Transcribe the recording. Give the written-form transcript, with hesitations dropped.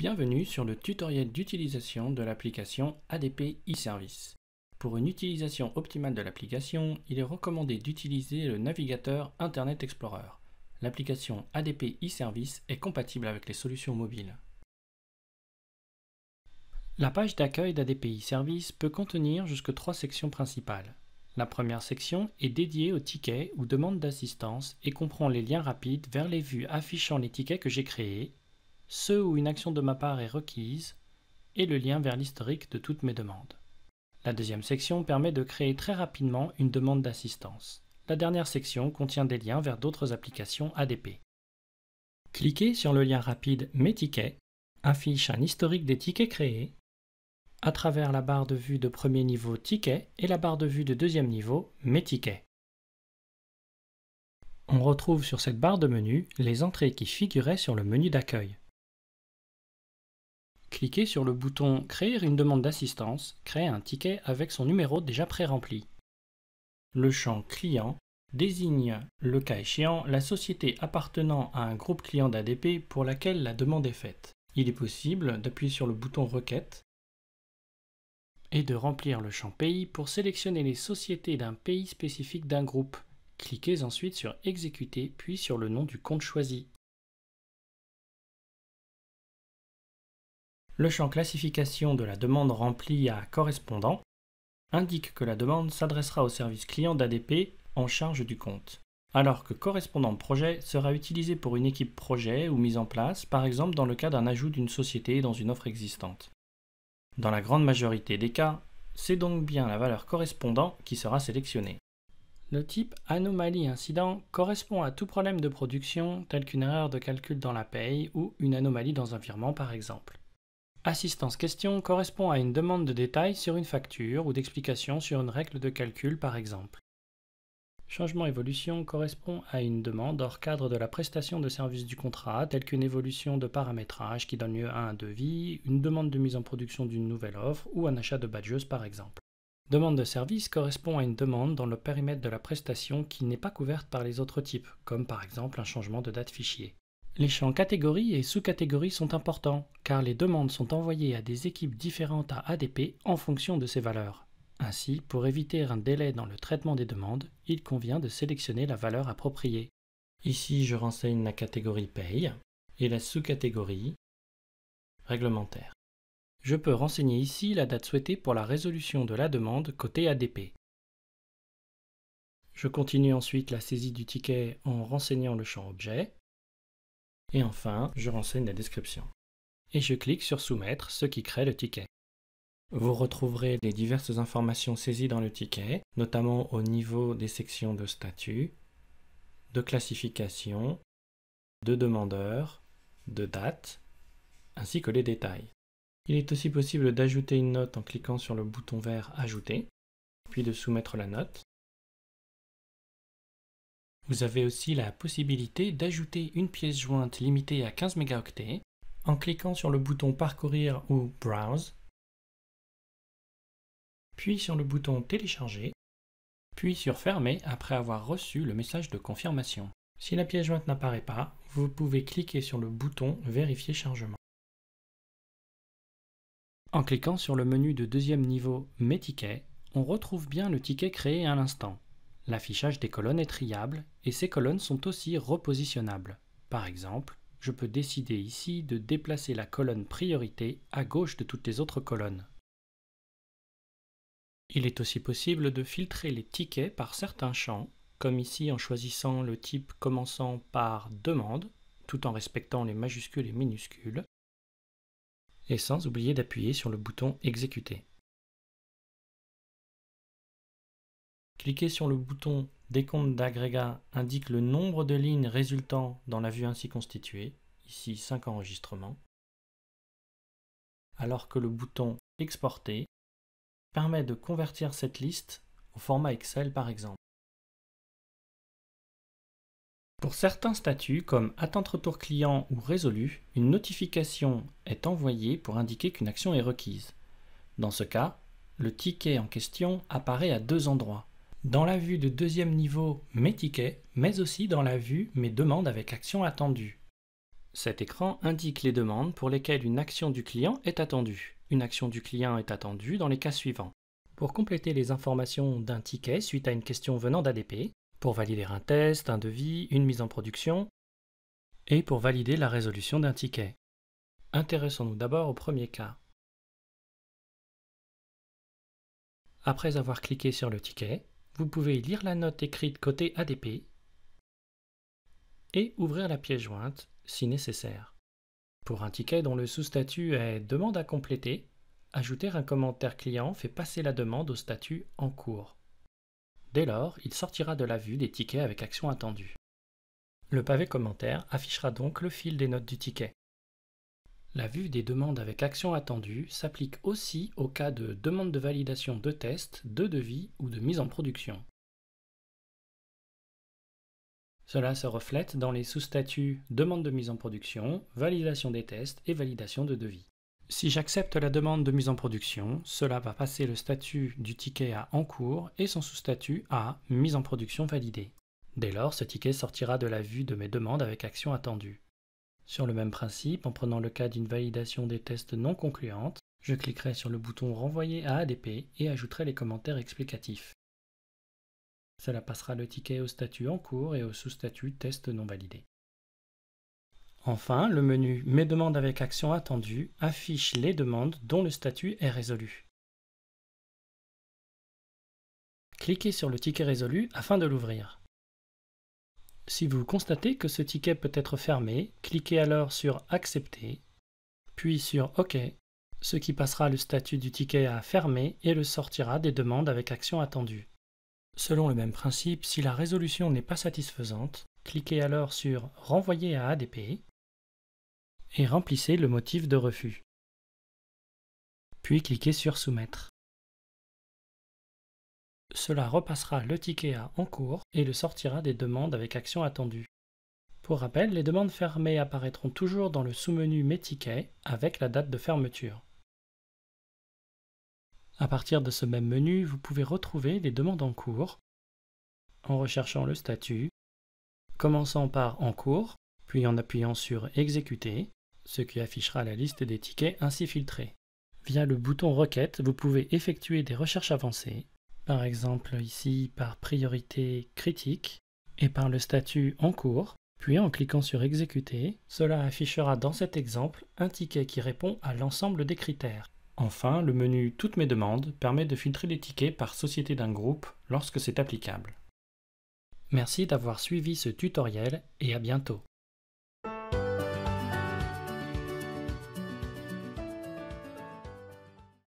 Bienvenue sur le tutoriel d'utilisation de l'application ADP eService. Pour une utilisation optimale de l'application, il est recommandé d'utiliser le navigateur Internet Explorer. L'application ADP eService est compatible avec les solutions mobiles. La page d'accueil d'ADP eService peut contenir jusque 3 sections principales. La première section est dédiée aux tickets ou demandes d'assistance et comprend les liens rapides vers les vues affichant les tickets que j'ai créés, ceux où une action de ma part est requise, et le lien vers l'historique de toutes mes demandes. La deuxième section permet de créer très rapidement une demande d'assistance. La dernière section contient des liens vers d'autres applications ADP. Cliquez sur le lien rapide « Mes tickets » affiche un historique des tickets créés à travers la barre de vue de premier niveau « Tickets » et la barre de vue de deuxième niveau « Mes tickets ». On retrouve sur cette barre de menu les entrées qui figuraient sur le menu d'accueil. Cliquez sur le bouton « Créer une demande d'assistance », créer un ticket avec son numéro déjà pré-rempli. Le champ « Client » désigne, le cas échéant, la société appartenant à un groupe client d'ADP pour laquelle la demande est faite. Il est possible d'appuyer sur le bouton « Requête » et de remplir le champ pays pour sélectionner les sociétés d'un pays spécifique d'un groupe. Cliquez ensuite sur « Exécuter » puis sur le nom du compte choisi. Le champ classification de la demande remplie à correspondant indique que la demande s'adressera au service client d'ADP en charge du compte, alors que correspondant de projet sera utilisé pour une équipe projet ou mise en place, par exemple dans le cas d'un ajout d'une société dans une offre existante. Dans la grande majorité des cas, c'est donc bien la valeur correspondant qui sera sélectionnée. Le type anomalie incident correspond à tout problème de production tel qu'une erreur de calcul dans la paye ou une anomalie dans un virement par exemple. Assistance question correspond à une demande de détails sur une facture ou d'explication sur une règle de calcul par exemple. Changement évolution correspond à une demande hors cadre de la prestation de service du contrat, telle qu'une évolution de paramétrage qui donne lieu à un devis, une demande de mise en production d'une nouvelle offre ou un achat de badges par exemple. Demande de service correspond à une demande dans le périmètre de la prestation qui n'est pas couverte par les autres types, comme par exemple un changement de date fichier. Les champs catégories et sous-catégories sont importants, car les demandes sont envoyées à des équipes différentes à ADP en fonction de ces valeurs. Ainsi, pour éviter un délai dans le traitement des demandes, il convient de sélectionner la valeur appropriée. Ici, je renseigne la catégorie paye et la sous-catégorie réglementaire. Je peux renseigner ici la date souhaitée pour la résolution de la demande côté ADP. Je continue ensuite la saisie du ticket en renseignant le champ objet. Et enfin, je renseigne la description. Et je clique sur Soumettre, ce qui crée le ticket. Vous retrouverez les diverses informations saisies dans le ticket, notamment au niveau des sections de statut, de classification, de demandeur, de date, ainsi que les détails. Il est aussi possible d'ajouter une note en cliquant sur le bouton vert « Ajouter », puis de soumettre la note. Vous avez aussi la possibilité d'ajouter une pièce jointe limitée à 15 mégaoctets en cliquant sur le bouton « Parcourir » ou « Browse », puis sur le bouton « Télécharger », puis sur « Fermer » après avoir reçu le message de confirmation. Si la pièce jointe n'apparaît pas, vous pouvez cliquer sur le bouton « Vérifier chargement ». En cliquant sur le menu de deuxième niveau « Mes tickets », on retrouve bien le ticket créé à l'instant. L'affichage des colonnes est triable et ces colonnes sont aussi repositionnables. Par exemple, je peux décider ici de déplacer la colonne priorité à gauche de toutes les autres colonnes. Il est aussi possible de filtrer les tickets par certains champs, comme ici en choisissant le type commençant par « Demande », tout en respectant les majuscules et minuscules, et sans oublier d'appuyer sur le bouton « Exécuter ». Cliquer sur le bouton « Décompte d'agrégat » indique le nombre de lignes résultant dans la vue ainsi constituée, ici 5 enregistrements, alors que le bouton « Exporter » permet de convertir cette liste au format Excel par exemple. Pour certains statuts comme attente retour client ou résolu, une notification est envoyée pour indiquer qu'une action est requise. Dans ce cas, le ticket en question apparaît à 2 endroits. Dans la vue de deuxième niveau Mes tickets, mais aussi dans la vue Mes demandes avec action attendue. Cet écran indique les demandes pour lesquelles une action du client est attendue. Une action du client est attendue dans les cas suivants. Pour compléter les informations d'un ticket suite à une question venant d'ADP, pour valider un test, un devis, une mise en production, et pour valider la résolution d'un ticket. Intéressons-nous d'abord au premier cas. Après avoir cliqué sur le ticket, vous pouvez lire la note écrite côté ADP et ouvrir la pièce jointe si nécessaire. Pour un ticket dont le sous-statut est « Demande à compléter », ajouter un commentaire client fait passer la demande au statut « En cours ». Dès lors, il sortira de la vue des tickets avec action attendue. Le pavé commentaire affichera donc le fil des notes du ticket. La vue des demandes avec action attendue s'applique aussi au cas de demande de validation de test, de devis ou de mise en production. Cela se reflète dans les sous-statuts demande de mise en production, validation des tests et validation de devis. Si j'accepte la demande de mise en production, cela va passer le statut du ticket à en cours et son sous-statut à mise en production validée. Dès lors, ce ticket sortira de la vue de mes demandes avec action attendue. Sur le même principe, en prenant le cas d'une validation des tests non concluante, je cliquerai sur le bouton Renvoyer à ADP et ajouterai les commentaires explicatifs. Cela passera le ticket au statut en cours et au sous-statut test non validé. Enfin, le menu Mes demandes avec action attendue affiche les demandes dont le statut est résolu. Cliquez sur le ticket résolu afin de l'ouvrir. Si vous constatez que ce ticket peut être fermé, cliquez alors sur Accepter, puis sur OK, ce qui passera le statut du ticket à fermer et le sortira des demandes avec action attendue. Selon le même principe, si la résolution n'est pas satisfaisante, cliquez alors sur Renvoyer à ADP et remplissez le motif de refus. Puis cliquez sur Soumettre. Cela repassera le ticket à En cours et le sortira des demandes avec action attendue. Pour rappel, les demandes fermées apparaîtront toujours dans le sous-menu Mes tickets avec la date de fermeture. À partir de ce même menu, vous pouvez retrouver les demandes en cours en recherchant le statut, commençant par En cours, puis en appuyant sur Exécuter, ce qui affichera la liste des tickets ainsi filtrés. Via le bouton Requête, vous pouvez effectuer des recherches avancées, par exemple ici par priorité critique et par le statut En cours, puis en cliquant sur Exécuter, cela affichera dans cet exemple un ticket qui répond à l'ensemble des critères. Enfin, le menu Toutes mes demandes permet de filtrer les tickets par société d'un groupe lorsque c'est applicable. Merci d'avoir suivi ce tutoriel et à bientôt.